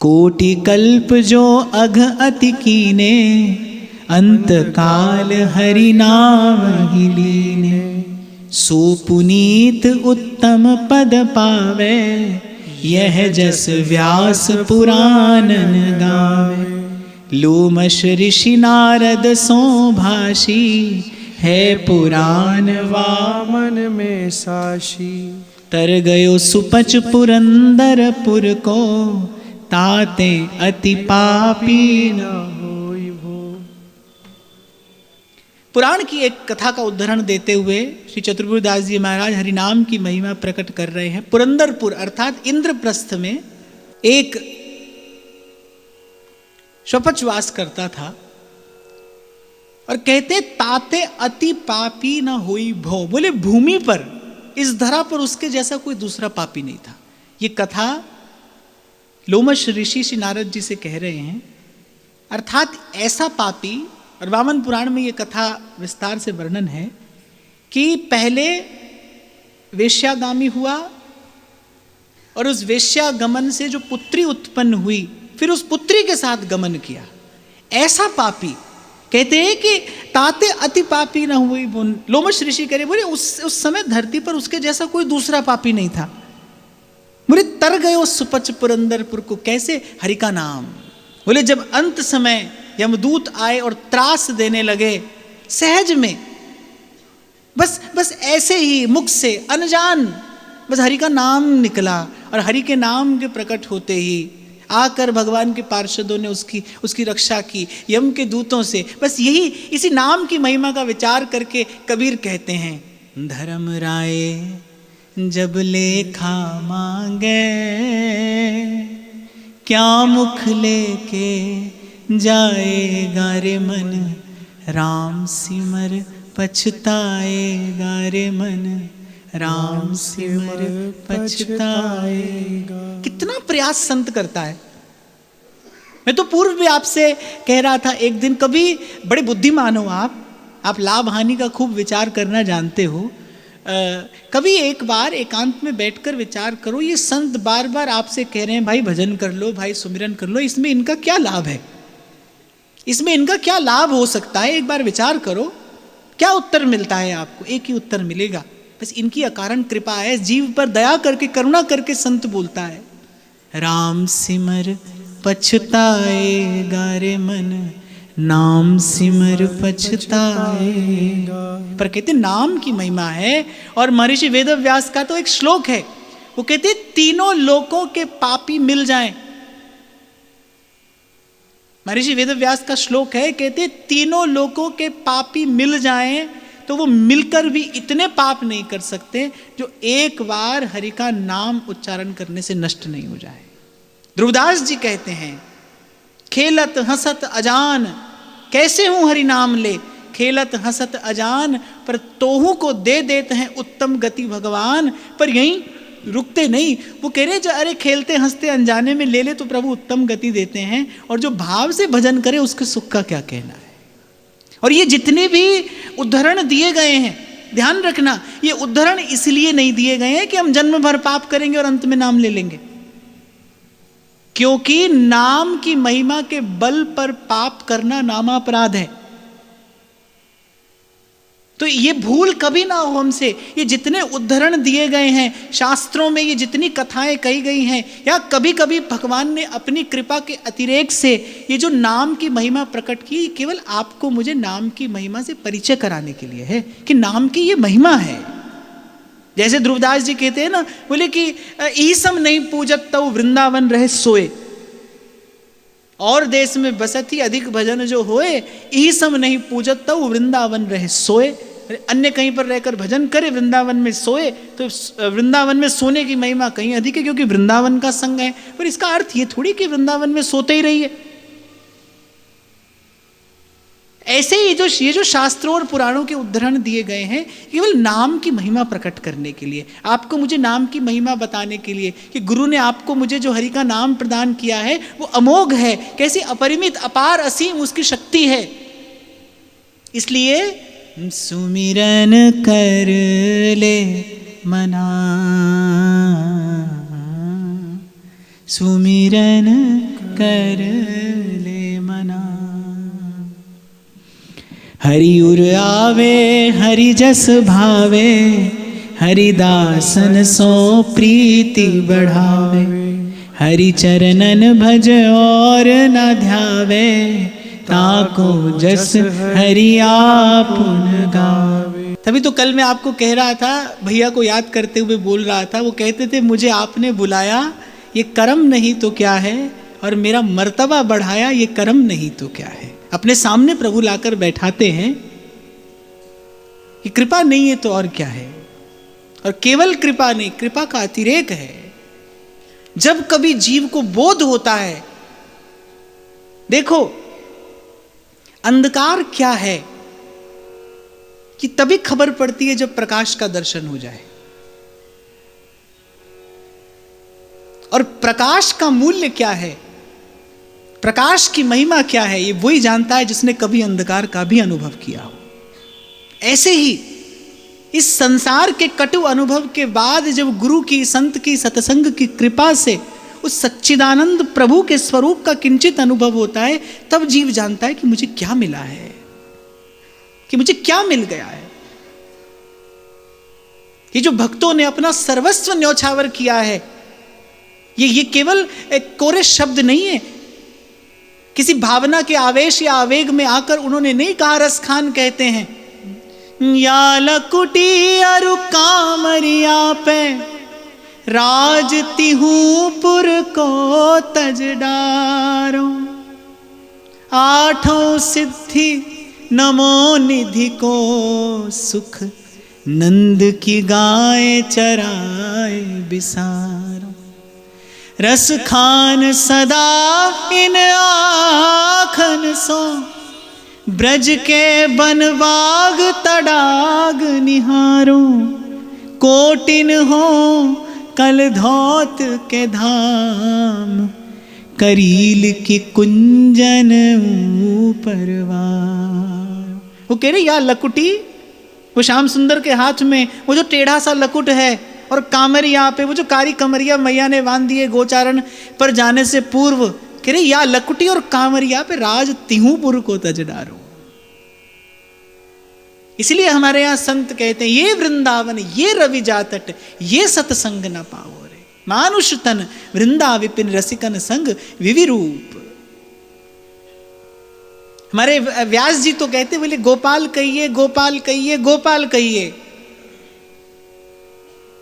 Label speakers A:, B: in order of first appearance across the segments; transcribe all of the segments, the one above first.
A: कोटि कल्प जो अघ अति कीने, अंत काल हरि नाम ही लीने। सो पुनीत उत्तम पद पावे, यह जस व्यास पुराणन गावे। लोमश ऋषि नारद सो भाषी, है पुराण वामन में साशी। तर गयो सुपच पुरंदरपुर को, ताते अति पापी न होई भो। पुराण की एक कथा का उदाहरण देते हुए श्री चतुर्भुजदास जी महाराज हरिनाम की महिमा प्रकट कर रहे हैं। पुरंदरपुर अर्थात इंद्रप्रस्थ में एक शपचवास करता था और कहते ताते अति पापी न होई भो। बोले भूमि पर, इस धरा पर उसके जैसा कोई दूसरा पापी नहीं था। ये कथा लोमश ऋषि श्री नारद जी से कह रहे हैं। अर्थात ऐसा पापी, और वामन पुराण में ये कथा विस्तार से वर्णन है कि पहले वेश्यागामी हुआ और उस वेश्यागमन से जो पुत्री उत्पन्न हुई, फिर उस पुत्री के साथ गमन किया। ऐसा पापी कहते हैं कि ताते अति पापी न हुई। लोमश ऋषि कह रहे, बोले उस समय धरती पर उसके जैसा कोई दूसरा पापी नहीं था। बोले तर गयो सुपच पुरंदरपुर को, कैसे? हरि का नाम। बोले जब अंत समय यमदूत आए और त्रास देने लगे सहज में, बस ऐसे ही मुख से अनजान बस हरि का नाम निकला, और हरि के नाम के प्रकट होते ही आकर भगवान के पार्षदों ने उसकी रक्षा की यम के दूतों से। बस यही, इसी नाम की महिमा का विचार करके कबीर कहते हैं, धर्म राय जब लेखा मांगे, क्या मुख लेके जाएगा रे मन, राम सिमर पछताएगा रे मन, राम सिमर पछताएगा। कितना प्रयास संत करता है। मैं तो पूर्व भी आपसे कह रहा था, एक दिन कभी बड़े बुद्धिमान हो आप लाभ हानि का खूब विचार करना जानते हो। कभी एक बार एकांत में बैठकर विचार करो, ये संत बार बार आपसे कह रहे हैं भाई भजन कर लो, भाई सुमिरन कर लो, इसमें इनका क्या लाभ है, इसमें इनका क्या लाभ हो सकता है? एक बार विचार करो, क्या उत्तर मिलता है आपको? एक ही उत्तर मिलेगा, बस इनकी अकारण कृपा है। जीव पर दया करके, करुणा करके संत बोलता है, राम सिमर पछताएगा रे मन, नाम सिमर पछताएगा। पर कहते नाम की महिमा है। और महर्षि वेदव्यास का तो एक श्लोक है, वो कहते तीनों लोकों के पापी मिल जाएं। महर्षि वेदव्यास का श्लोक है, कहते तीनों लोकों के पापी मिल जाएं तो वो मिलकर भी इतने पाप नहीं कर सकते जो एक बार हरि का नाम उच्चारण करने से नष्ट नहीं हो जाए। ध्रुवदास जी कहते हैं, खेलत हंसत अजान, कैसे हूं हरि नाम ले, खेलत हंसत अजान, पर तोहू को दे देते हैं उत्तम गति भगवान। पर यहीं रुकते नहीं, वो कह रहे जो अरे खेलते हंसते अनजाने में ले ले तो प्रभु उत्तम गति देते हैं, और जो भाव से भजन करे उसके सुख का क्या कहना है। और ये जितने भी उद्धरण दिए गए हैं, ध्यान रखना, ये उद्धरण इसलिए नहीं दिए गए हैं कि हम जन्म भर पाप करेंगे और अंत में नाम ले लेंगे, क्योंकि नाम की महिमा के बल पर पाप करना नामापराध है। तो ये भूल कभी ना हो हमसे। ये जितने उद्धरण दिए गए हैं शास्त्रों में, ये जितनी कथाएं कही गई हैं, या कभी कभी भगवान ने अपनी कृपा के अतिरेक से ये जो नाम की महिमा प्रकट की, केवल आपको मुझे नाम की महिमा से परिचय कराने के लिए है कि नाम की ये महिमा है। जैसे ध्रुवदास जी कहते हैं ना, बोले कि ईसम नहीं पूजत तव वृंदावन रहे सोए, और देश में बसती अधिक भजन जो होए, ईसम नहीं पूजत तव वृंदावन रहे सोए। अन्य कहीं पर रहकर भजन करे, वृंदावन में सोए, तो वृंदावन में सोने की महिमा कहीं अधिक है, क्योंकि वृंदावन का संग है। पर इसका अर्थ ये थोड़ी कि वृंदावन में सोते ही रहिए। ऐसे ही ये जो शास्त्रों और पुराणों के उद्धरण दिए गए हैं, केवल नाम की महिमा प्रकट करने के लिए, आपको मुझे नाम की महिमा बताने के लिए कि गुरु ने आपको मुझे जो हरि का नाम प्रदान किया है वो अमोघ है, कैसी अपरिमित अपार असीम उसकी शक्ति है। इसलिए सुमिरन कर ले मना, सुमिरन कर ले मना। हरि उर आवे हरि जस भावे, हरिदासन सो प्रीति बढ़ावे। हरि चरणन भज और न ध्यावे, ताको जस हरि आपुन गावे। तभी तो कल मैं आपको कह रहा था, भैया को याद करते हुए बोल रहा था, वो कहते थे मुझे आपने बुलाया ये कर्म नहीं तो क्या है, और मेरा मर्तबा बढ़ाया ये कर्म नहीं तो क्या है। अपने सामने प्रभु लाकर बैठाते हैं, ये कृपा नहीं है तो और क्या है। और केवल कृपा नहीं, कृपा का अतिरेक है। जब कभी जीव को बोध होता है, देखो अंधकार क्या है कि तभी खबर पड़ती है जब प्रकाश का दर्शन हो जाए। और प्रकाश का मूल्य क्या है, प्रकाश की महिमा क्या है, ये वही जानता है जिसने कभी अंधकार का भी अनुभव किया हो। ऐसे ही इस संसार के कटु अनुभव के बाद जब गुरु की, संत की, सत्संग की कृपा से उस सच्चिदानंद प्रभु के स्वरूप का किंचित अनुभव होता है, तब जीव जानता है कि मुझे क्या मिला है, कि मुझे क्या मिल गया है। ये जो भक्तों ने अपना सर्वस्व न्यौछावर किया है, ये केवल एक कोरे शब्द नहीं है। किसी भावना के आवेश या आवेग में आकर उन्होंने नहीं कहा। रस खान कहते हैं, या लकुटी अरु कामरिया पे राज तिहूपुर को तज डारो। आठों सिद्धि नमो निधि को सुख, नंद की गाय चराए बिसारो। रस खान सदा इन आखन सो, ब्रज के बनबाग तडाग निहारो। कोटिन हो कल धौत के धाम, करील की कुंजन परवार। वो कह रहे या लकुटी, वो श्याम सुंदर के हाथ में वो जो टेढ़ा सा लकुट है, और कामरिया पे वो जो कारी कमरिया मैया ने बांध दी है गोचारण पर जाने से पूर्व, कह रहे या लकुटी और कामरिया पे राज तिहूपुर को तज डारो। इसलिए हमारे यहाँ संत कहते हैं, ये वृंदावन ये रवि जातट, ये सतसंग न पाओ रे। मानुष तन वृंदा विपिन रसिकन संग विविरूप। हमारे व्यास जी तो कहते बोले गोपाल कहिए, गोपाल कहिए, गोपाल कहिए।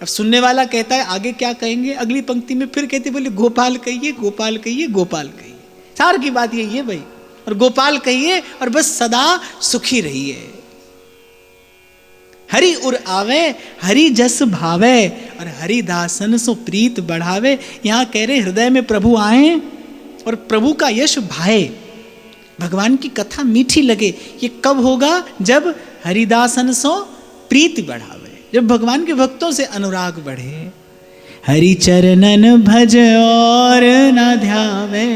A: अब सुनने वाला कहता है आगे क्या कहेंगे, अगली पंक्ति में फिर कहते बोले गोपाल कहिए, गोपाल कहिए, गोपाल कहिए। सार की बात यही है भाई, और गोपाल कहिए और बस सदा सुखी रहिए। हरि उर आवे हरि जस भावे, और हरि दासन सो प्रीत बढ़ावे। यहां कह रहे हृदय में प्रभु आए और प्रभु का यश भाए, भगवान की कथा मीठी लगे। ये कब होगा, जब हरिदासन सो प्रीति बढ़ावे, जब भगवान के भक्तों से अनुराग बढ़े। हरि चरणन भज और न ध्यावे,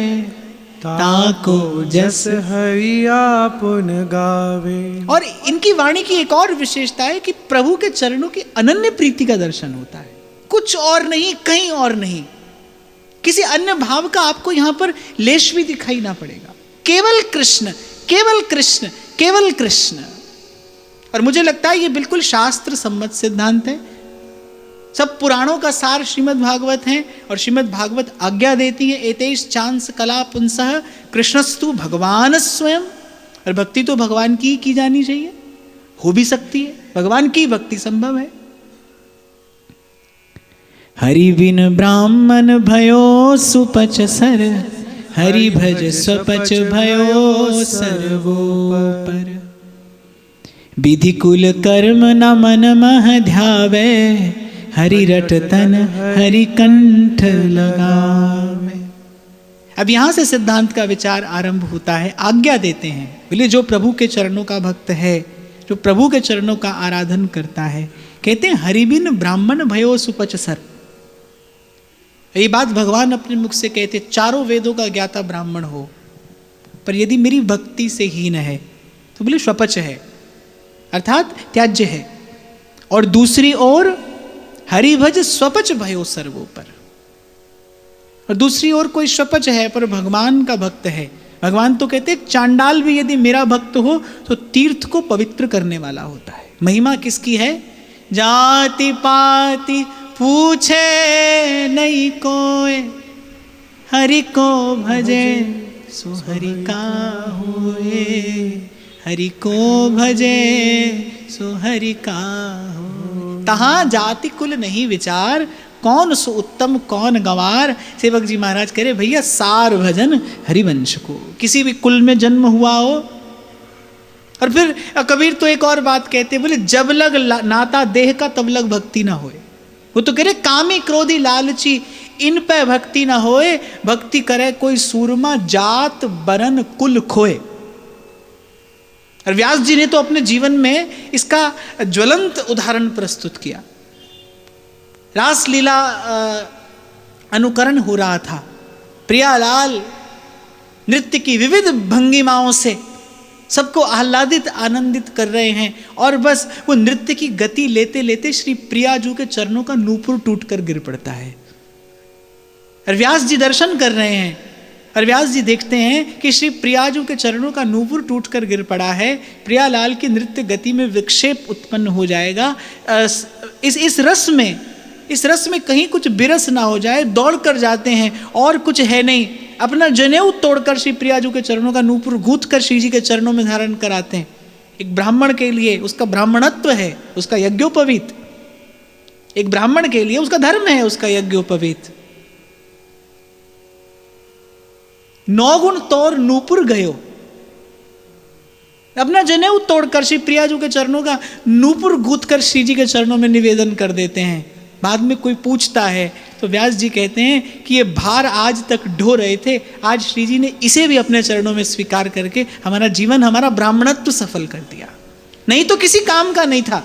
A: ताको जस हरि आपुन गावे। और इनकी वाणी की एक और विशेषता है कि प्रभु के चरणों की अनन्य प्रीति का दर्शन होता है। कुछ और नहीं, कहीं और नहीं, किसी अन्य भाव का आपको यहां पर लेश भी दिखाई ना पड़ेगा। केवल कृष्ण, केवल कृष्ण, केवल कृष्ण। और मुझे लगता है ये बिल्कुल शास्त्र सम्मत सिद्धांत है। सब पुराणों का सार श्रीमद् भागवत है, और श्रीमद् भागवत आज्ञा देती है एतेश चांस कला पुंसः कृष्णस्तु भगवान स्वयं। और भक्ति तो भगवान की जानी चाहिए, हो भी सकती है, भगवान की भक्ति संभव है। हरि बिन ब्राह्मण भयो सुपच सर, हरि भज स्वपच भयो सर्वोपर। विधि कुल कर्म न मन मह ध्यावे, हरि रट तन हरि कंठ लगावे। अब यहां से सिद्धांत का विचार आरंभ होता है। आज्ञा देते हैं, बोले जो प्रभु के चरणों का भक्त है, जो प्रभु के चरणों का आराधन करता है, कहते हैं हरि बिन ब्राह्मण भयो सुपच सर। ये बात भगवान अपने मुख से कहते, चारों वेदों का ज्ञाता ब्राह्मण हो, पर यदि मेरी भक्ति से हीन है तो बोले स्वपच है, अर्थात त्याज्य है। और दूसरी ओर हरिभज स्वपच भयो सर्वोपर। और दूसरी ओर कोई स्वपच है पर भगवान का भक्त है। भगवान तो कहते हैं चांडाल भी यदि मेरा भक्त हो तो तीर्थ को पवित्र करने वाला होता है। महिमा किसकी है? जाति पाति पूछे नहीं कोय, हरि को भजे सो हरि का होए, हरि को भजे सो हरि का हो। तहाँ जाति कुल नहीं विचार, कौन सो उत्तम कौन गंवार। सेवक जी महाराज कह रहे भैया सार भजन हरिवंश को। किसी भी कुल में जन्म हुआ हो। और फिर कबीर तो एक और बात कहते बोले जब लग नाता देह का तब लग भक्ति ना होए। वो तो कह रहे कामी क्रोधी लालची इन पे भक्ति ना होए, भक्ति करे कोई सूरमा जात बरन कुल खोए। और व्यास जी ने तो अपने जीवन में इसका ज्वलंत उदाहरण प्रस्तुत किया। रासलीला अनुकरण हो रहा था, प्रियालाल नृत्य की विविध भंगिमाओं से सबको आह्लादित आनंदित कर रहे हैं और बस वो नृत्य की गति लेते लेते श्री प्रियाजू के चरणों का नूपुर टूटकर गिर पड़ता है। और व्यास जी दर्शन कर रहे हैं और व्यास जी देखते हैं कि श्री प्रियाजू के चरणों का नूपुर टूटकर गिर पड़ा है। प्रियालाल की नृत्य गति में विक्षेप उत्पन्न हो जाएगा। इस रस में कहीं कुछ बिरस ना हो जाए, दौड़ कर जाते हैं और कुछ है नहीं, अपना जनेऊ तोड़कर श्री प्रियाजू के चरणों का नूपुर गूंथ कर श्री जी के चरणों में धारण कराते हैं। एक ब्राह्मण के लिए उसका ब्राह्मणत्व है, उसका यज्ञोपवीत। एक ब्राह्मण के लिए उसका धर्म है, उसका यज्ञोपवीत। 9 गुण तोर नूपुर गयो, अपना जनेऊ तोड़कर श्री प्रियाजू के चरणों का नूपुर गूंथ कर श्री जी के चरणों में निवेदन कर देते हैं। बाद में कोई पूछता है तो व्यास जी कहते हैं कि ये भार आज तक ढो रहे थे, आज श्री जी ने इसे भी अपने चरणों में स्वीकार करके हमारा जीवन, हमारा ब्राह्मणत्व सफल कर दिया। नहीं तो किसी काम का नहीं था।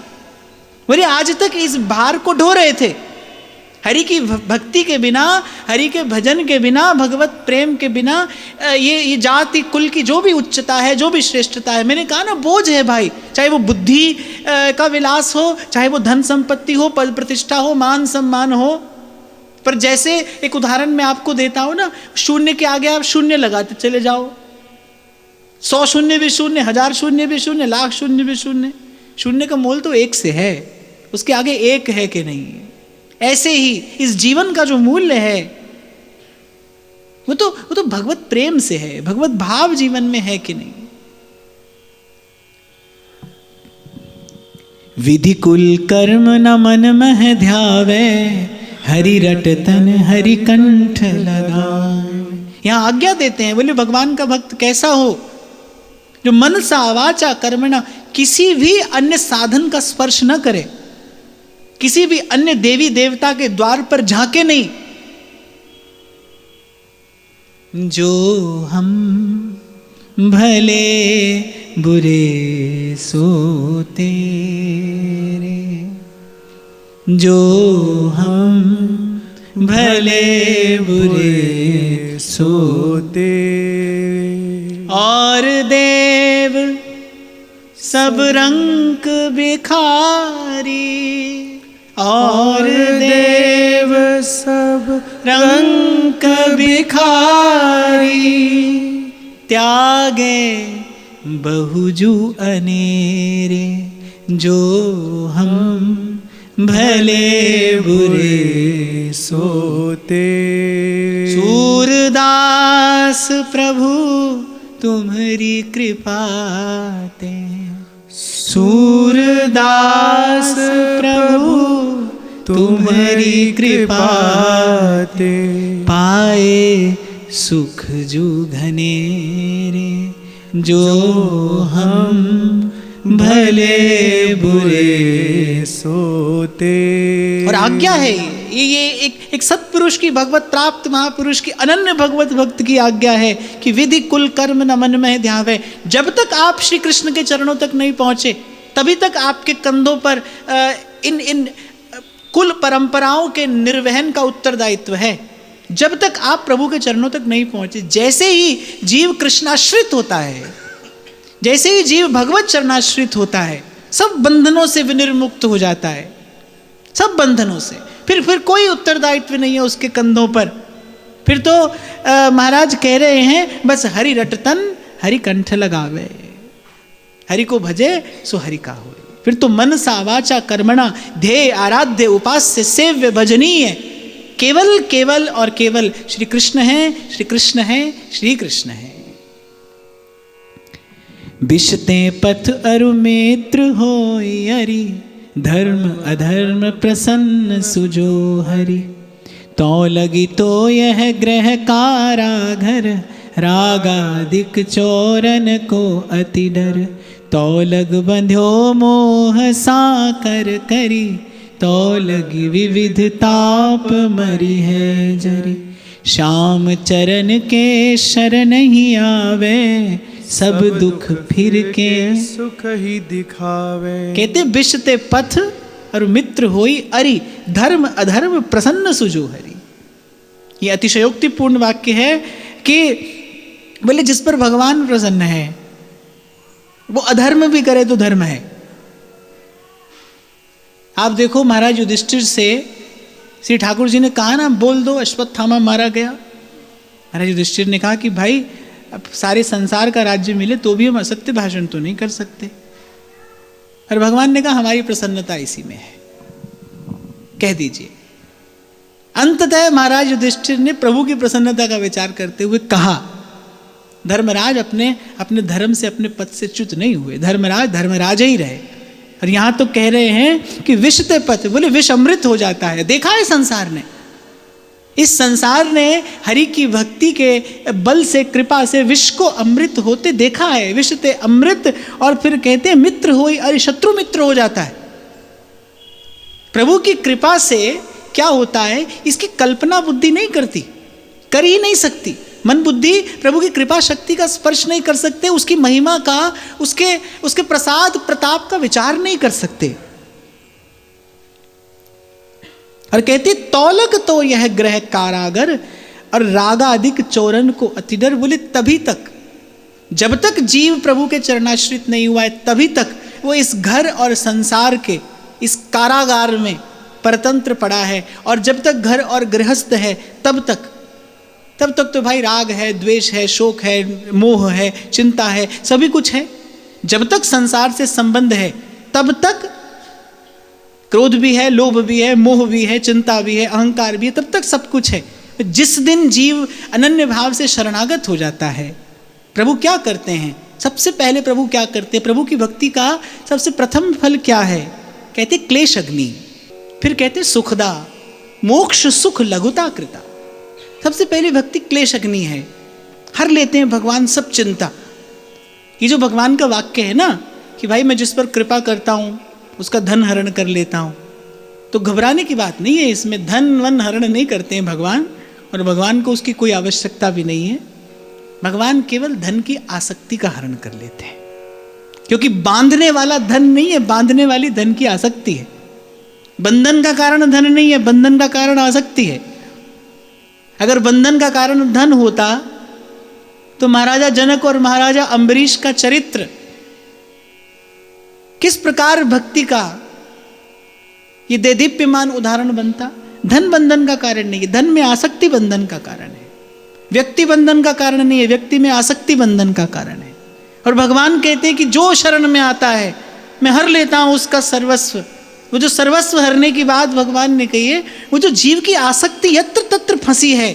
A: बोले आज तक इस भार को ढो रहे थे। हरि की भक्ति के बिना, हरि के भजन के बिना, भगवत प्रेम के बिना ये जाति कुल की जो भी उच्चता है, जो भी श्रेष्ठता है, मैंने कहा ना बोझ है भाई। चाहे वो बुद्धि का विलास हो, चाहे वो धन संपत्ति हो, पद प्रतिष्ठा हो, मान सम्मान हो। पर जैसे एक उदाहरण मैं आपको देता हूँ ना, शून्य के आगे आप शून्य लगाते चले जाओ, 100 शून्य भी शून्य, 1000 शून्य भी शून्य, लाख शून्य भी शून्य। शून्य का मोल तो 1 से है, उसके आगे 1 है कि नहीं। ऐसे ही इस जीवन का जो मूल्य है वो तो भगवत प्रेम से है, भगवत भाव जीवन में है कि नहीं। विधि कुल कर्म न मन मह ध्यावे, हरि रट तन हरि कंठ लगाए। यहां आज्ञा देते हैं, बोले भगवान का भक्त कैसा हो? जो मन सा वाचा कर्मणा किसी भी अन्य साधन का स्पर्श न करे, किसी भी अन्य देवी देवता के द्वार पर झांके नहीं। जो हम भले बुरे सो तेरे, जो हम भले बुरे सो तेरे। और देव सब रंग बिखारी, और देव सब रंग बिखारी, त्यागे बहुजू अनेरे, जो हम भले बुरे सोते। सूरदास प्रभु तुम्हारी कृपा ते, सूरदास प्रभु तुम्हारी कृपा ते, पाए सुख जू घनेरे, जो हम भले बुरे सोते। और आज्ञा है ये एक सत्पुरुष की, भगवत प्राप्त महापुरुष की, अनन्य भगवत भक्त की आज्ञा है कि विधि कुल कर्म न मन में ध्यावे। जब तक आप श्री कृष्ण के चरणों तक नहीं पहुंचे तभी तक आपके कंधों पर इन कुल परंपराओं के निर्वहन का उत्तरदायित्व है। जब तक आप प्रभु के चरणों तक नहीं पहुंचे, जैसे ही जीव कृष्णाश्रित होता है, जैसे ही जीव भगवत चरणाश्रित होता है, सब बंधनों से विनिर्मुक्त हो जाता है, सब बंधनों से। फिर कोई उत्तरदायित्व नहीं है उसके कंधों पर फिर तो महाराज कह रहे हैं बस हरि रटतन हरि कंठ लगावे, हरि को भजे सो हरि का होए। फिर तो मनसा वाचा कर्मणा ध्येय आराध्य उपास्य सेव्य भजनीय केवल केवल और केवल श्री कृष्ण है, श्री कृष्ण है, श्री कृष्ण है। बिशते पथ अरु मित्र होय हरि, धर्म अधर्म प्रसन्न सुजो हरि। तो लगी तो यह ग्रह कारागर, रागादिक चोरन को अति डर। तो लग बंध्यो मोह साकर करी, तो लगी विविध ताप मरी है जरी। श्याम चरण के शरण ही आवे, सब दुख फिर के
B: सुख ही दिखावे।
A: कहते बिशते पथ और मित्र होई अरि, धर्म अधर्म प्रसन्न सुजो हरि। ये अतिशयोक्तिपूर्ण वाक्य है कि बोले जिस पर भगवान प्रसन्न है वो अधर्म भी करे तो धर्म है। आप देखो महाराज युधिष्ठिर से श्री ठाकुर जी ने कहा ना बोल दो अश्वत्थामा मारा गया। महाराज युधिष्ठिर ने कहा कि भाई अब सारे संसार का राज्य मिले तो भी हम असत्य भाषण तो नहीं कर सकते। और भगवान ने कहा हमारी प्रसन्नता इसी में है, कह दीजिए। अंततः महाराज युधिष्ठिर ने प्रभु की प्रसन्नता का विचार करते हुए कहा, धर्मराज अपने अपने धर्म से अपने पद से च्युत नहीं हुए, धर्मराज धर्मराज ही रहे। और यहां तो कह रहे हैं कि विषते पथ, बोले विष अमृत हो जाता है। देखा है संसार ने, इस संसार ने हरि की भक्ति के बल से कृपा से विष को अमृत होते देखा है। विषते अमृत, और फिर कहते हैं मित्र होई अरे शत्रु मित्र हो जाता है। प्रभु की कृपा से क्या होता है इसकी कल्पना बुद्धि नहीं करती, कर ही नहीं सकती। मन बुद्धि प्रभु की कृपा शक्ति का स्पर्श नहीं कर सकते, उसकी महिमा का, उसके प्रसाद प्रताप का विचार नहीं कर सकते। और कहते तौलक तो यह ग्रह कारागर, और रागादिक चोरन को अतिडर। बोले तभी तक, जब तक जीव प्रभु के चरणाश्रित नहीं हुआ है तभी तक वो इस घर और संसार के इस कारागार में परतंत्र पड़ा है। और जब तक घर और गृहस्थ है तब तक तो भाई राग है, द्वेष है, शोक है, मोह है, चिंता है, सभी कुछ है। जब तक संसार से संबंध है तब तक क्रोध भी है, लोभ भी है, मोह भी है, चिंता भी है, अहंकार भी है, तब तक सब कुछ है। जिस दिन जीव अनन्य भाव से शरणागत हो जाता है, प्रभु क्या करते हैं? सबसे पहले प्रभु क्या करते हैं? प्रभु की भक्ति का सबसे प्रथम फल क्या है? कहते क्लेश अग्नि, फिर कहते सुखदा, मोक्ष सुख लघुता कृता। सबसे पहली भक्ति क्लेश अग्नि है, हर लेते हैं भगवान सब चिंता। ये जो भगवान का वाक्य है ना कि भाई मैं जिस पर कृपा करता हूँ उसका धन हरण कर लेता हूँ, तो घबराने की बात नहीं है। इसमें धन वन हरण नहीं करते हैं भगवान, और भगवान को उसकी कोई आवश्यकता भी नहीं है। भगवान केवल धन की आसक्ति का हरण कर लेते हैं, क्योंकि बांधने वाला धन नहीं है, बांधने वाली धन की आसक्ति है। बंधन का कारण धन नहीं है, बंधन का कारण आसक्ति है। अगर बंधन का कारण धन होता तो महाराजा जनक और महाराजा अम्बरीश का चरित्र किस प्रकार भक्ति का ये देदीप्यमान उदाहरण बनता। धन बंधन का कारण नहीं है, धन में आसक्ति बंधन का कारण है। व्यक्ति बंधन का कारण नहीं है, व्यक्ति में आसक्ति बंधन का कारण है। और भगवान कहते हैं कि जो शरण में आता है मैं हर लेता हूं उसका सर्वस्व। वो जो सर्वस्व हरने की बात भगवान ने कही है, वो जो जीव की आसक्ति यत्र तत्र फंसी है,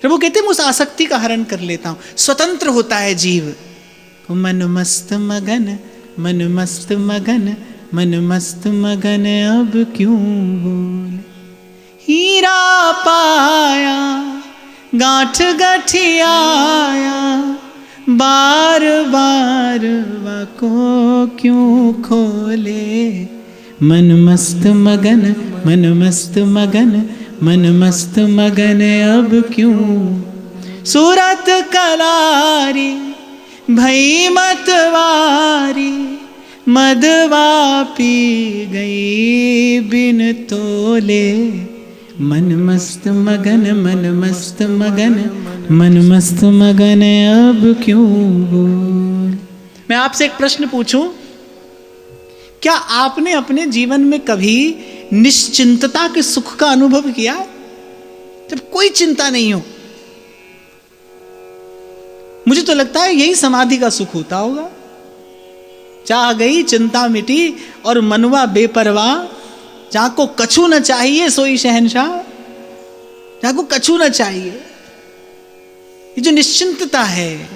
A: प्रभु कहते हैं मैं उस आसक्ति का हरण कर लेता हूं। स्वतंत्र होता है जीव। मन मस्त मगन, मन मस्त मगन, मन मस्त मगन अब क्यों बोले। हीरा पाया गांठ गठियाया, बार बार वाको क्यों खोले। मन मस्त मगन, मन मस्त मगन, मन मस्त मगन अब क्यों। सूरत कलारी भई मतवारी, मदवा पी गई बिन तोले। मन मस्त मगन, मन मस्त मगन, मन मस्त मगन अब क्यों बोल। मैं आपसे एक प्रश्न पूछूं, क्या आपने अपने जीवन में कभी निश्चिंतता के सुख का अनुभव किया? जब कोई चिंता नहीं हो। मुझे तो लगता है यही समाधि का सुख होता होगा। चाह गई चिंता मिटी और मनवा बेपरवाह, जहां को कछु न चाहिए सोई शहंशाह, जहां को कछु न चाहिए। ये जो निश्चिंतता है,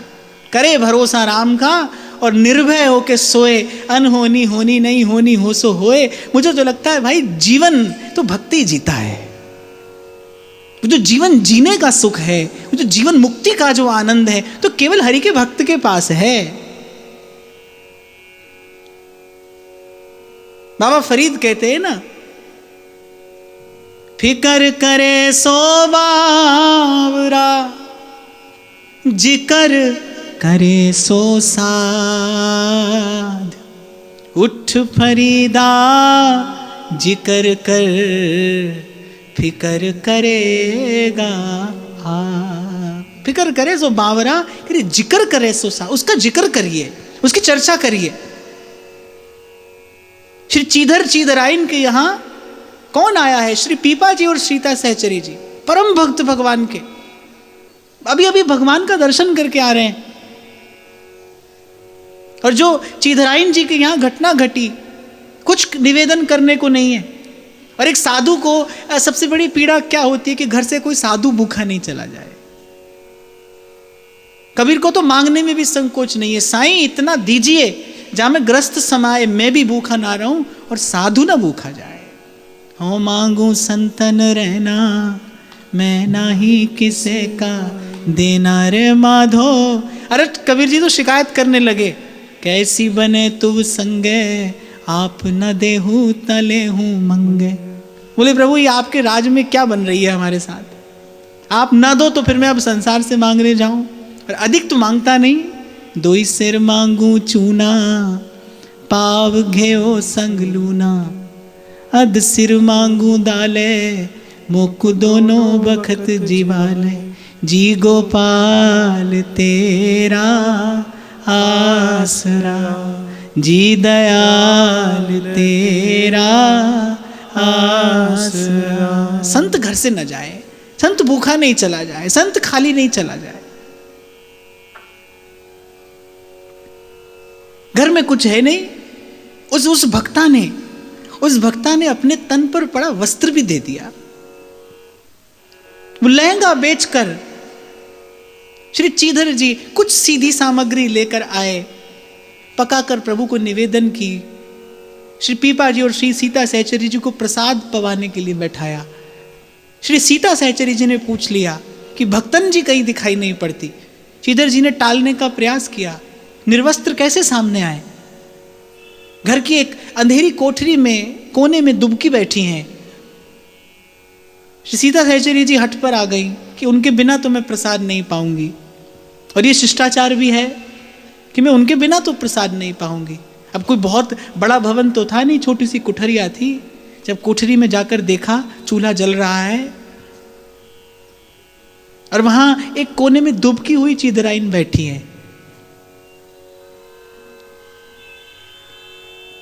A: करे भरोसा राम का और निर्भय होके सोए, अनहोनी होनी नहीं होनी हो सो होए। मुझे तो लगता है भाई जीवन तो भक्ति जीता है। वो जो जीवन जीने का सुख है, वो जो जीवन मुक्ति का जो आनंद है, तो केवल हरि के भक्त के पास है। बाबा फरीद कहते हैं ना, फिकर करे सो बावरा, जिकर करे सो साध, उठ फरीदा जिकर कर, फिकर करेगा फिकर करे सो बावरा, जिक्र करे सो सा, उसका जिक्र करिए, उसकी चर्चा करिए। श्री चीधर चीधराइन के यहां कौन आया है? श्री पीपा जी और सीता सहचरी जी, परम भक्त भगवान के, अभी अभी भगवान का दर्शन करके आ रहे हैं। और जो चीधराइन जी के यहां घटना घटी, कुछ निवेदन करने को नहीं है। और एक साधु को सबसे बड़ी पीड़ा क्या होती है कि घर से कोई साधु भूखा नहीं चला जाए। कबीर को तो मांगने में भी संकोच नहीं है, साईं इतना दीजिए जहां मैं ग्रस्त समाये, मैं भी भूखा ना रहूं और साधु ना भूखा जाए। हो मांगू संतन रहना, मैं नाही किसे का देना रे माधो। अरे कबीर जी तो शिकायत करने लगे, कैसी बने तू संगे, आप न देहू तले हूं मंगे। बोले प्रभु ये आपके राज में क्या बन रही है हमारे साथ? आप ना दो तो फिर मैं अब संसार से मांगने जाऊं, और अधिक तो मांगता नहीं। दोई सिर मांगू चूना, पाव घेओ संग लूना, अध सिर मांगू दाले, मुक दोनों बखत जीवाले, जी गोपाल तेरा आसरा, जी दयाल तेरा आसरा। संत घर से न जाए, संत भूखा नहीं चला जाए, संत खाली नहीं चला जाए। घर में कुछ है नहीं, उस भक्ता ने अपने तन पर पड़ा वस्त्र भी दे दिया। वो लहंगा बेचकर श्री चीधर जी कुछ सीधी सामग्री लेकर आए, पकाकर प्रभु को निवेदन की। श्री पीपा जी और श्री सीता सहचरी जी को प्रसाद पवाने के लिए बैठाया। श्री सीता सहचरी जी ने पूछ लिया कि भक्तन जी कहीं दिखाई नहीं पड़ती। चीधर जी ने टालने का प्रयास किया, निर्वस्त्र कैसे सामने आए। घर की एक अंधेरी कोठरी में कोने में दुबकी बैठी हैं। श्री सीता सहचरी जी हट पर आ गई कि उनके बिना तो मैं प्रसाद नहीं पाऊंगी, और ये शिष्टाचार भी है कि मैं उनके बिना तो प्रसाद नहीं पाऊंगी। अब कोई बहुत बड़ा भवन तो था नहीं, छोटी सी कुठरिया थी। जब कोठरी में जाकर देखा चूल्हा जल रहा है और वहां एक कोने में दुबकी हुई चीधराइन बैठी है।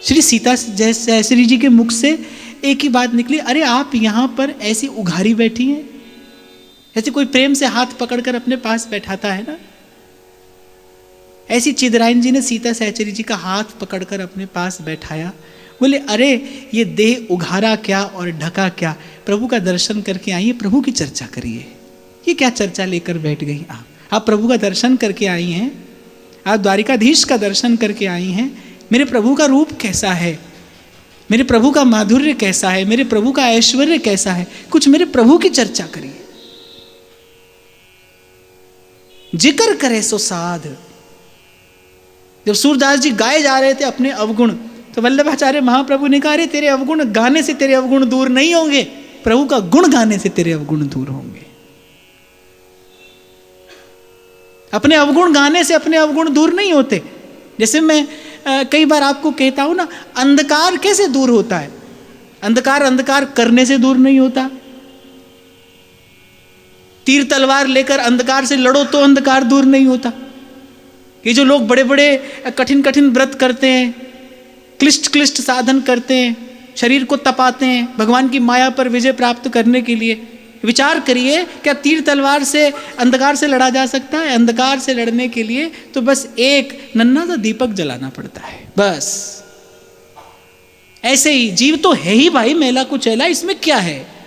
A: श्री सीता सहचरी जी के मुख से एक ही बात निकली, अरे आप यहां पर ऐसी उघारी बैठी हैं, ऐसे कोई प्रेम से हाथ पकड़कर अपने पास बैठाता है ना। ऐसी चीधराइन जी ने सीता सहचरी जी का हाथ पकड़कर अपने पास बैठाया। बोले अरे ये देह उघारा क्या और ढका क्या, प्रभु का दर्शन करके आइए, प्रभु की चर्चा करिए। ये क्या चर्चा लेकर बैठ गई आप प्रभु का दर्शन करके आई हैं, आप द्वारिकाधीश का दर्शन करके आई हैं। मेरे प्रभु का रूप कैसा है, मेरे प्रभु का माधुर्य कैसा है, मेरे प्रभु का ऐश्वर्य कैसा है, कुछ मेरे प्रभु की चर्चा करिए। जिक्र करे सो साध। जब सूरदास जी गाए जा रहे थे अपने अवगुण, तो वल्लभाचार्य महाप्रभु ने कहा, अरे तेरे अवगुण गाने से तेरे अवगुण दूर नहीं होंगे, प्रभु का गुण गाने से तेरे अवगुण दूर होंगे। अपने अवगुण गाने से अपने अवगुण दूर नहीं होते। जैसे मैं कई बार आपको कहता हूं ना, अंधकार कैसे दूर होता है? अंधकार करने से दूर नहीं होता। तीर तलवार लेकर अंधकार से लड़ो तो अंधकार दूर नहीं होता। ये जो लोग बड़े बड़े कठिन व्रत करते हैं, क्लिष्ट साधन करते हैं, शरीर को तपाते हैं भगवान की माया पर विजय प्राप्त करने के लिए, विचार करिए, क्या तीर तलवार से अंधकार से लड़ा जा सकता है? अंधकार से लड़ने के लिए तो बस एक नन्हा सा दीपक जलाना पड़ता है, बस। ऐसे ही जीव तो है ही भाई, मेला कुचैला, इसमें क्या है?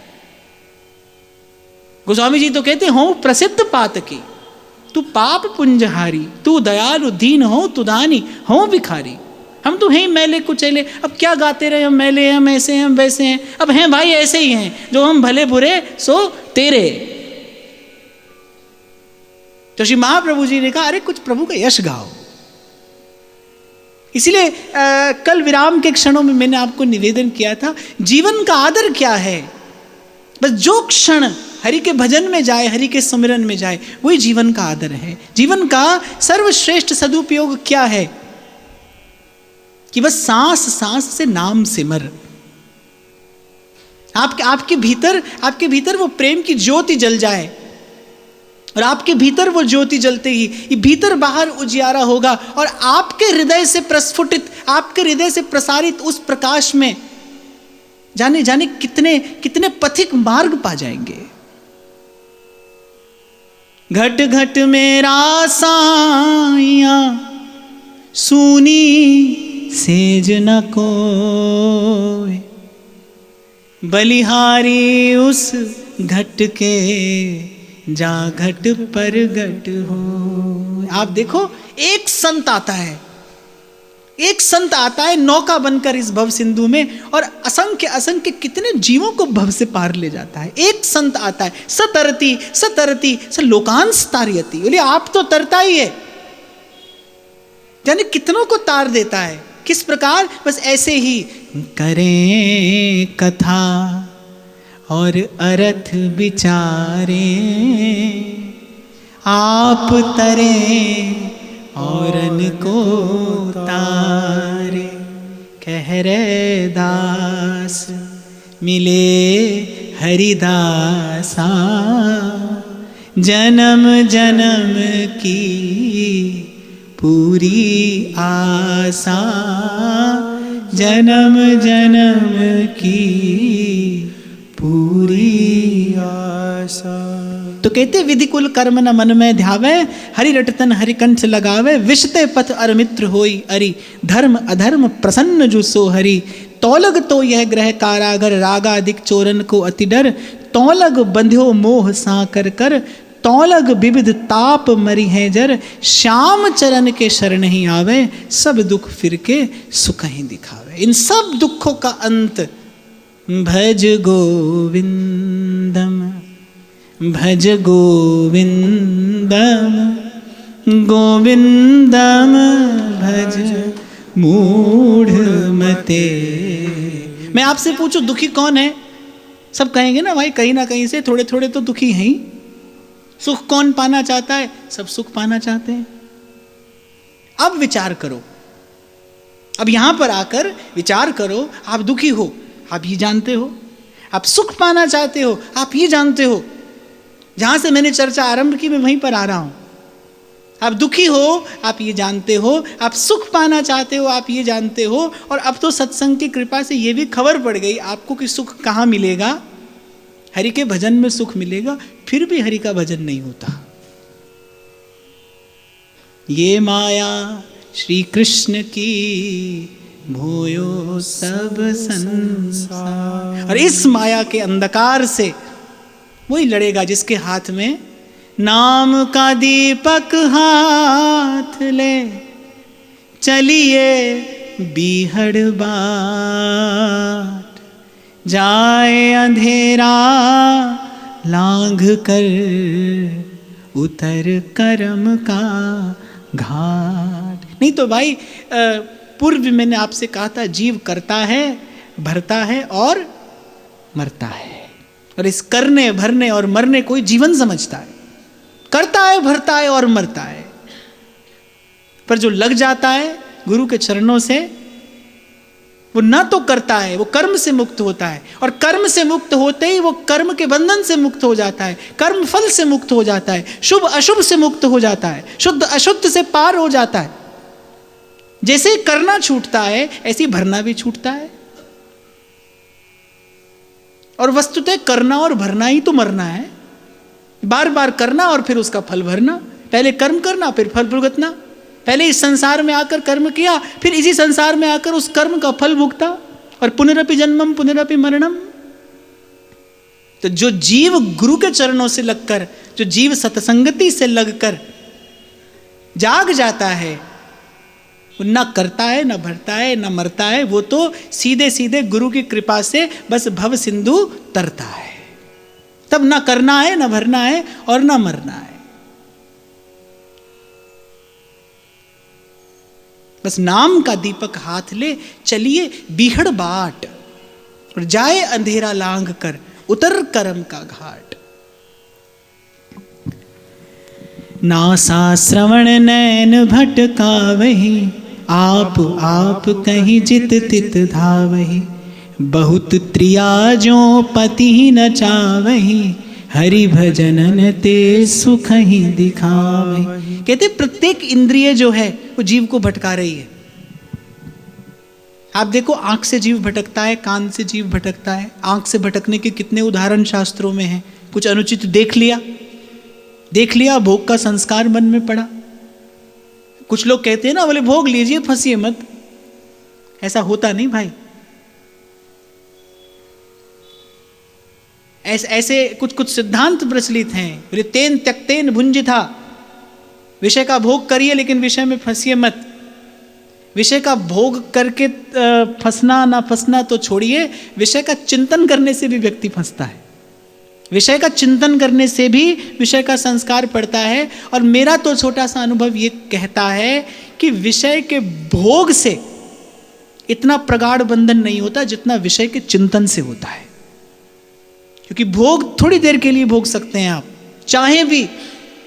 A: गोस्वामी जी तो कहते हो प्रसिद्ध पातकी, तू पाप पुंजहारी, तू दयालु दीन हो, तू दानी हो भिखारी। हम तो हैं मैले कुचैले, अब क्या गाते रहे, हम मैले हैं, हम ऐसे हैं, हम वैसे हैं। अब हैं भाई ऐसे ही हैं, जो हम भले बुरे सो तेरे। तो श्री महाप्रभु जी ने कहा अरे कुछ प्रभु का यश गाओ। इसीलिए कल विराम के क्षणों में मैंने आपको निवेदन किया था, जीवन का आदर क्या है? बस जो क्षण हरि के भजन में जाए, हरि के स्मरण में जाए, वही जीवन का आदर है। जीवन का सर्वश्रेष्ठ सदुपयोग क्या है? कि बस सांस सांस से नाम सिमर। आपके भीतर वो प्रेम की ज्योति जल जाए, और आपके भीतर वो ज्योति जलते ही ये भीतर बाहर उजियारा होगा, और आपके हृदय से प्रस्फुटित, आपके हृदय से प्रसारित उस प्रकाश में जाने जाने कितने कितने पथिक मार्ग पा जाएंगे। घट घट मेरा साइया सूनी सेज न कोय, बलिहारी उस घट के जा घट पर घट हो। आप देखो, एक संत आता है, एक संत आता है नौका बनकर इस भव सिंधु में, और असंख्य असंख्य कितने जीवों को भव से पार ले जाता है। एक संत आता है, सतरती सतरती स लोकांस तारयति, बोले आप तो तरता ही है, यानी कितनों को तार देता है। किस प्रकार? बस ऐसे ही करें कथा और अर्थ विचारे, आप तरे औरन को तारे। कह रे दास मिले हरिदासा, जन्म जन्म की पूरी आशा, जन्म जन्म की पूरी आशा। तो कहते विधि कुल कर्म न मन में ध्यावे, हरि रटतन हरि कंठ लगावे, विषते पथ अर मित्र होई अरि, धर्म अधर्म प्रसन्न जो सो हरि। तौलग तो यह ग्रह कारागर, रागादिक चोरन को अति डर, तौलग बंध्यो मोह साकर कर, तौलग विविध ताप मरी है जर, श्याम चरण के शरण ही आवे, सब दुख फिर के सुख ही दिखावे। इन सब दुखों का अंत भज गोविंदम, भज गोविंदम, गोविंदम भज मूढ़ मते। मैं आपसे पूछूं दुखी कौन है? सब कहेंगे ना भाई, कहीं ना कहीं से थोड़े थोड़े तो दुखी हैं ही। सुख कौन पाना चाहता है? सब सुख पाना चाहते हैं। अब विचार करो, अब यहां पर आकर विचार करो, आप दुखी हो आप ये जानते हो, आप सुख पाना चाहते हो आप ये जानते हो। जहां से मैंने चर्चा आरंभ की मैं वहीं पर आ रहा हूं। आप दुखी हो आप ये जानते हो, आप सुख पाना चाहते हो आप ये जानते हो, और अब तो सत्संग की कृपा से ये भी खबर पड़ गई आपको कि सुख कहाँ मिलेगा। हरि के भजन में सुख मिलेगा, फिर भी हरि का भजन नहीं होता। ये माया श्री कृष्ण की मोयो सब संसार। और इस माया के अंधकार से वही लड़ेगा जिसके हाथ में नाम का दीपक हाथ ले, चलिए बीहड़ बाट, जाए अंधेरा लांघ कर, उतर करम का घाट। नहीं तो भाई पूर्व मैंने आपसे कहा था, जीव करता है, भरता है और मरता है, और इस करने भरने और मरने को जीवन समझता है। करता है, भरता है और मरता है, पर जो लग जाता है गुरु के चरणों से, वो ना तो करता है, वो कर्म से मुक्त होता है, और कर्म से मुक्त होते ही वो कर्म के बंधन से मुक्त हो जाता है, कर्म फल से मुक्त हो जाता है, शुभ अशुभ से मुक्त हो जाता है, शुद्ध अशुद्ध से पार हो जाता है। जैसे करना छूटता है ऐसे ही भरना भी छूटता है। और वस्तुतः करना और भरना ही तो मरना है। बार बार करना और फिर उसका फल भरना। पहले कर्म करना फिर फल भुगतना। पहले इस संसार में आकर कर्म किया, फिर इसी संसार में आकर उस कर्म का फल भुगता, और पुनरपि जन्मम पुनरपि मरणम। तो जो जीव गुरु के चरणों से लगकर, जो जीव सत्संगति से लगकर जाग जाता है, वो न करता है, न भरता है, न मरता है, वो तो सीधे सीधे गुरु की कृपा से बस भव सिंधु तरता है। तब न करना है, न भरना है और न मरना है। बस नाम का दीपक हाथ ले चलिए बीहड़ बाट, और जाए अंधेरा लांघ कर उतर करम का घाट। नासा श्रवण नैन भटकावहि, आप कहीं जित तित धावहि। बहुत त्रियाजो पति न चावहि, हरि भजनन ते सुख ही दिखावहि। कहते प्रत्येक इंद्रिय जो है वो जीव को भटका रही है। आप देखो, आंख से जीव भटकता है, कान से जीव भटकता है। आंख से भटकने के कितने उदाहरण शास्त्रों में हैं। कुछ अनुचित देख लिया, भोग का संस्कार मन में पड़ा। कुछ लोग कहते हैं ना, बोले भोग लीजिए फंसिए मत। ऐसा होता नहीं भाई। ऐसे कुछ सिद्धांत प्रचलित हैं। बोले तेन त्यक्तेन भुंजिथा, विषय का भोग करिए लेकिन विषय में फंसिए मत। विषय का भोग करके फंसना ना फंसना तो छोड़िए, विषय का चिंतन करने से भी व्यक्ति फंसता है। विषय का चिंतन करने से भी विषय का संस्कार पड़ता है। और मेरा तो छोटा सा अनुभव ये कहता है कि विषय के भोग से इतना प्रगाढ़ बंधन नहीं होता जितना विषय के चिंतन से होता है। क्योंकि भोग थोड़ी देर के लिए भोग सकते हैं आप, चाहे भी,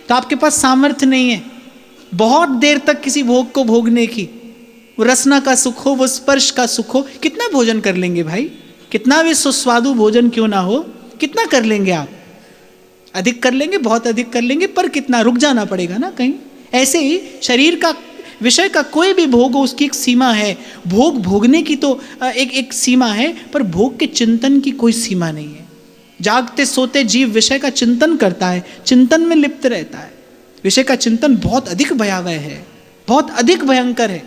A: तो आपके पास सामर्थ्य नहीं है बहुत देर तक किसी भोग को भोगने की। वो रसना का सुख हो, वो स्पर्श का सुख हो, कितना भोजन कर लेंगे भाई? कितना भी सुस्वादु भोजन क्यों ना हो, कितना कर लेंगे आप? अधिक कर लेंगे, बहुत अधिक कर लेंगे, पर कितना? रुक जाना पड़ेगा ना कहीं। ऐसे ही शरीर का, विषय का कोई भी भोग हो, उसकी एक सीमा है। भोग भोगने की तो एक सीमा है, पर भोग के चिंतन की कोई सीमा नहीं है। जागते सोते जीव विषय का चिंतन करता है, चिंतन में लिप्त रहता है। विषय का चिंतन बहुत अधिक भयावह है, बहुत अधिक भयंकर है।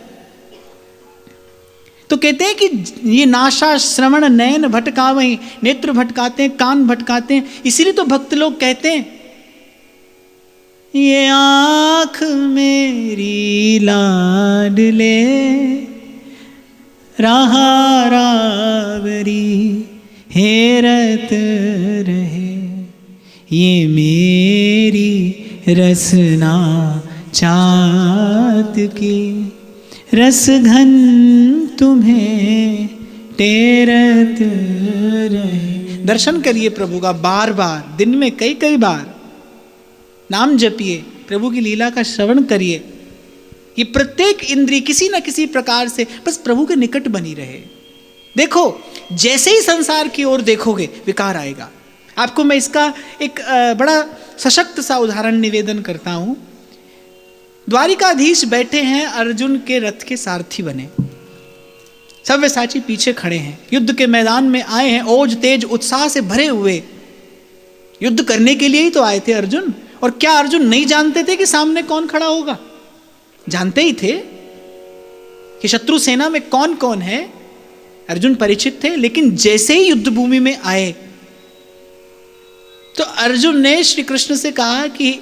A: तो कहते हैं कि ये नाशा श्रवण नयन भटकावहि, नेत्र भटकाते हैं, कान भटकाते हैं। इसीलिए तो भक्त लोग कहते हैं, ये आँख मेरी लाडले राहा रावरी हेरत रहे, ये मेरी रसना चात की रस घन तुम्हें टेरत रहे। दर्शन करिए प्रभु का बार बार, दिन में कई कई बार नाम जपिए, प्रभु की लीला का श्रवण करिए। ये प्रत्येक इंद्रिय किसी न किसी प्रकार से बस प्रभु के निकट बनी रहे। देखो, जैसे ही संसार की ओर देखोगे विकार आएगा। आपको मैं इसका एक बड़ा सशक्त सा उदाहरण निवेदन करता हूं। द्वारिकाधीश बैठे हैं, अर्जुन के रथ के सारथी बने, सव्यसाची पीछे खड़े हैं, युद्ध के मैदान में आए हैं, ओज तेज उत्साह से भरे हुए। युद्ध करने के लिए ही तो आए थे अर्जुन। और क्या अर्जुन नहीं जानते थे कि सामने कौन खड़ा होगा? जानते ही थे कि शत्रु सेना में कौन कौन है। अर्जुन परिचित थे, लेकिन जैसे ही युद्ध भूमि में आए तो अर्जुन ने श्री कृष्ण से कहा कि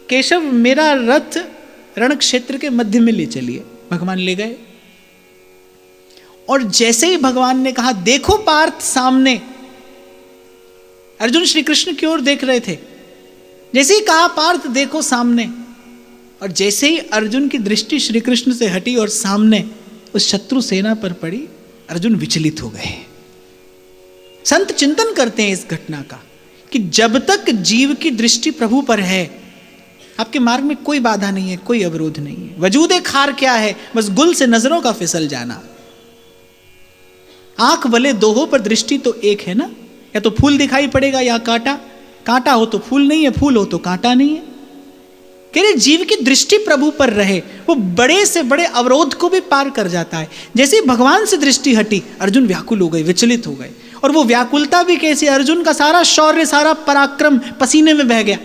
A: केशव, मेरा रथ रण क्षेत्र के मध्य में ले चलिए। भगवान ले गए, और जैसे ही भगवान ने कहा देखो पार्थ सामने, अर्जुन श्री कृष्ण की ओर देख रहे थे। जैसे ही कहा पार्थ देखो सामने, और जैसे ही अर्जुन की दृष्टि श्री कृष्ण से हटी और सामने उस शत्रु सेना पर पड़ी, अर्जुन विचलित हो गए। संत चिंतन करते हैं इस घटना का कि जब तक जीव की दृष्टि प्रभु पर है, आपके मार्ग में कोई बाधा नहीं है, कोई अवरोध नहीं है। वजूदे खार क्या है? बस गुल से नजरों का फिसल जाना। आंख भले दो हो पर दृष्टि तो एक है ना। या तो फूल दिखाई पड़ेगा या कांटा, कांटा हो तो फूल नहीं है, फूल हो तो कांटा नहीं है। कह रहे जीव की दृष्टि प्रभु पर रहे, वो बड़े से बड़े अवरोध को भी पार कर जाता है। जैसे ही भगवान से दृष्टि हटी, अर्जुन व्याकुल हो गए, विचलित हो गए। और वो व्याकुलता भी कैसी, अर्जुन का सारा शौर्य, सारा पराक्रम पसीने में बह गया,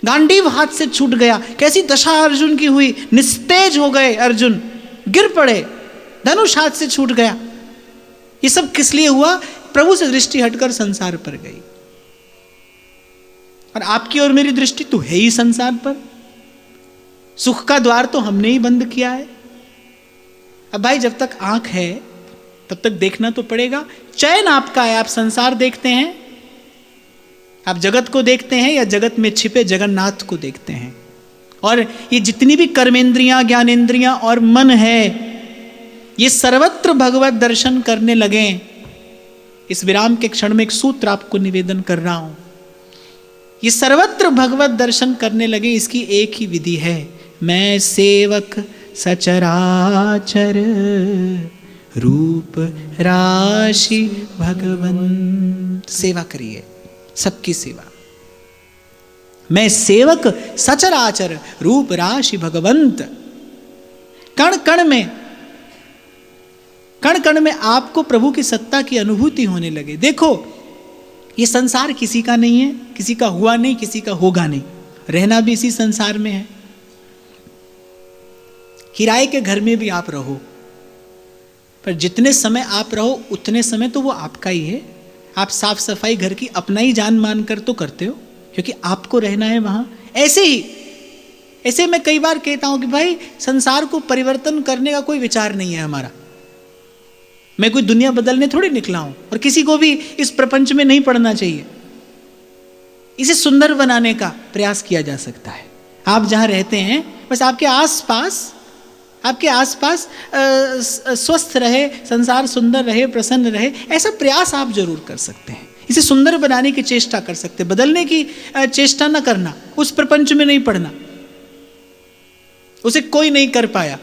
A: गांडीव हाथ से छूट गया, कैसी दशा अर्जुन की हुई, निस्तेज हो गए अर्जुन, गिर पड़े, धनुष हाथ से छूट गया। ये सब किस लिए हुआ? प्रभु से दृष्टि हटकर संसार पर गई। और आपकी और मेरी दृष्टि तो है ही संसार पर, सुख का द्वार तो हमने ही बंद किया है। अब भाई जब तक आंख है तब तक देखना तो पड़ेगा। चयन आपका है, आप संसार देखते हैं, आप जगत को देखते हैं, या जगत में छिपे जगन्नाथ को देखते हैं। और ये जितनी भी कर्मेंद्रियां, ज्ञानेंद्रियां और मन है, ये सर्वत्र भगवत दर्शन करने लगे। इस विराम के क्षण में एक सूत्र आपको निवेदन कर रहा हूं, ये सर्वत्र भगवत दर्शन करने लगे, इसकी एक ही विधि है, मैं सेवक सचराचर रूप राशि भगवंत। सेवा करिए, सबकी सेवा। मैं सेवक सचराचर रूप राशि भगवंत। कण कण में आपको प्रभु की सत्ता की अनुभूति होने लगे। देखो, ये संसार किसी का नहीं है, किसी का हुआ नहीं, किसी का होगा नहीं, रहना भी इसी संसार में है। किराए के घर में भी आप रहो, पर जितने समय आप रहो उतने समय तो वो आपका ही है। आप साफ सफाई घर की अपना ही जान मान कर तो करते हो, क्योंकि आपको रहना है वहां। ऐसे मैं कई बार कहता हूं कि भाई संसार को परिवर्तन करने का कोई विचार नहीं है हमारा। मैं कोई दुनिया बदलने थोड़ी निकला हूं, और किसी को भी इस प्रपंच में नहीं पड़ना चाहिए। इसे सुंदर बनाने का प्रयास किया जा सकता है। आप जहां रहते हैं बस आपके आसपास स्वस्थ रहे, संसार सुंदर रहे, प्रसन्न रहे, ऐसा प्रयास आप जरूर कर सकते हैं। इसे सुंदर बनाने की चेष्टा कर सकते हैं, बदलने की चेष्टा न करना, उस प्रपंच में नहीं पड़ना, उसे कोई नहीं कर पाया।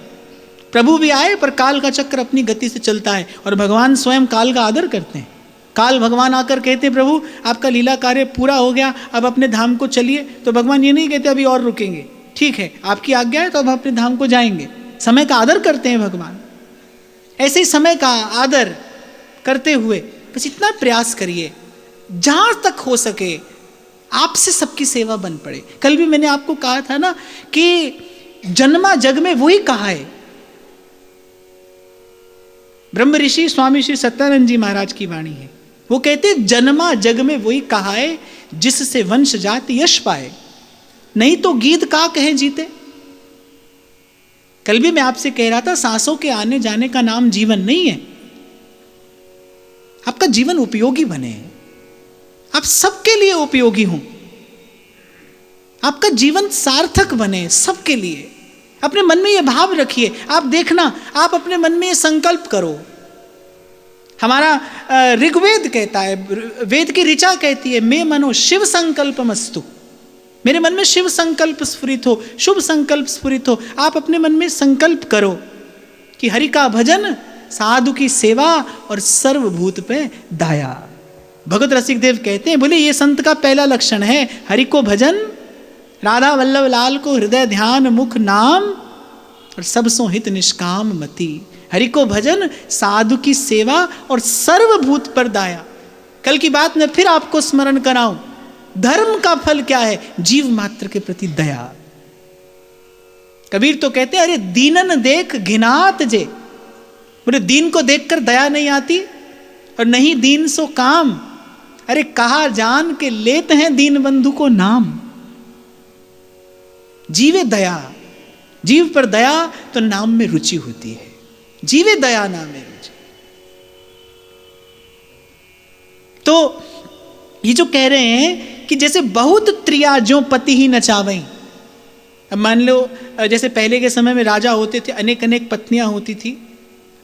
A: प्रभु भी आए, पर काल का चक्र अपनी गति से चलता है, और भगवान स्वयं काल का आदर करते हैं। काल भगवान आकर कहते हैं, प्रभु आपका लीला कार्य पूरा हो गया, अब अपने धाम को चलिए। तो भगवान ये नहीं कहते अभी और रुकेंगे, ठीक है आपकी आज्ञा है तो अब अपने धाम को जाएंगे। समय का आदर करते हैं भगवान। ऐसे ही समय का आदर करते हुए बस इतना प्रयास करिए जहां तक हो सके आपसे सबकी सेवा बन पड़े। कल भी मैंने आपको कहा था ना कि जन्मा जग में वही कहा है। ब्रह्म ऋषि स्वामी श्री सत्यानंद जी महाराज की वाणी है। वो कहते जन्मा जग में वही कहा है, जिससे वंश जाति यश पाए, नहीं तो गीत का कहें जीते। कल भी मैं आपसे कह रहा था, सांसों के आने जाने का नाम जीवन नहीं है। आपका जीवन उपयोगी बने, आप सबके लिए उपयोगी हों, आपका जीवन सार्थक बने सबके लिए। अपने मन में यह भाव रखिए। आप देखना, आप अपने मन में यह संकल्प करो। हमारा ऋग्वेद कहता है, वेद की ऋचा कहती है, मैं मनो शिव संकल्पमस्तु। मेरे मन में शिव संकल्प स्फुरित हो, शुभ संकल्प स्फुरित हो। आप अपने मन में संकल्प करो कि हरि का भजन, साधु की सेवा और सर्वभूत पे दया। भगवत रसिक देव कहते हैं, बोले ये संत का पहला लक्षण है, हरि को भजन, राधा वल्लभ लाल को हृदय ध्यान मुख नाम, और सबसो हित निष्काम मति। हरि को भजन, साधु की सेवा और सर्वभूत पर दया। कल की बात मैं फिर आपको स्मरण कराऊं, धर्म का फल क्या है? जीव मात्र के प्रति दया। कबीर तो कहते हैं, अरे दीनन देख घिनात जे। बोले दीन को देखकर दया नहीं आती, और नहीं दीन सो काम। अरे कहा जान के लेते हैं दीन बंधु को नाम। जीवे दया, जीव पर दया तो नाम में रुचि होती है। जीवे दया नाम में रुचि। तो ये जो कह रहे हैं कि जैसे बहुत त्रिया जो पति ही नचावई। अब मान लो जैसे पहले के समय में राजा होते थे, अनेक अनेक पत्नियां होती थी।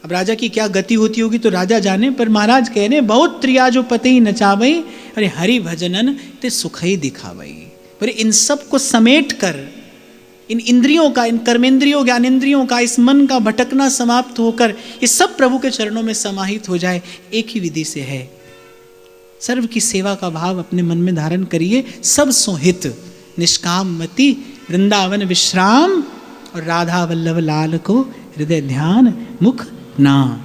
A: अब राजा की क्या गति होती होगी तो राजा जाने, पर महाराज कह रहे हैं बहुत त्रिया जो पति ही नचावई, अरे हरि भजनन ते सुख ही दिखावई। पर इन सब को समेट कर, इन इंद्रियों का, इन कर्मेंद्रियों ज्ञानेंद्रियों का, इस मन का भटकना समाप्त होकर ये सब प्रभु के चरणों में समाहित हो जाए, एक ही विधि से है। सर्व की सेवा का भाव अपने मन में धारण करिए। सब सोहित निष्काम मति, वृंदावन विश्राम, और राधा वल्लभ लाल को हृदय ध्यान मुख नाम।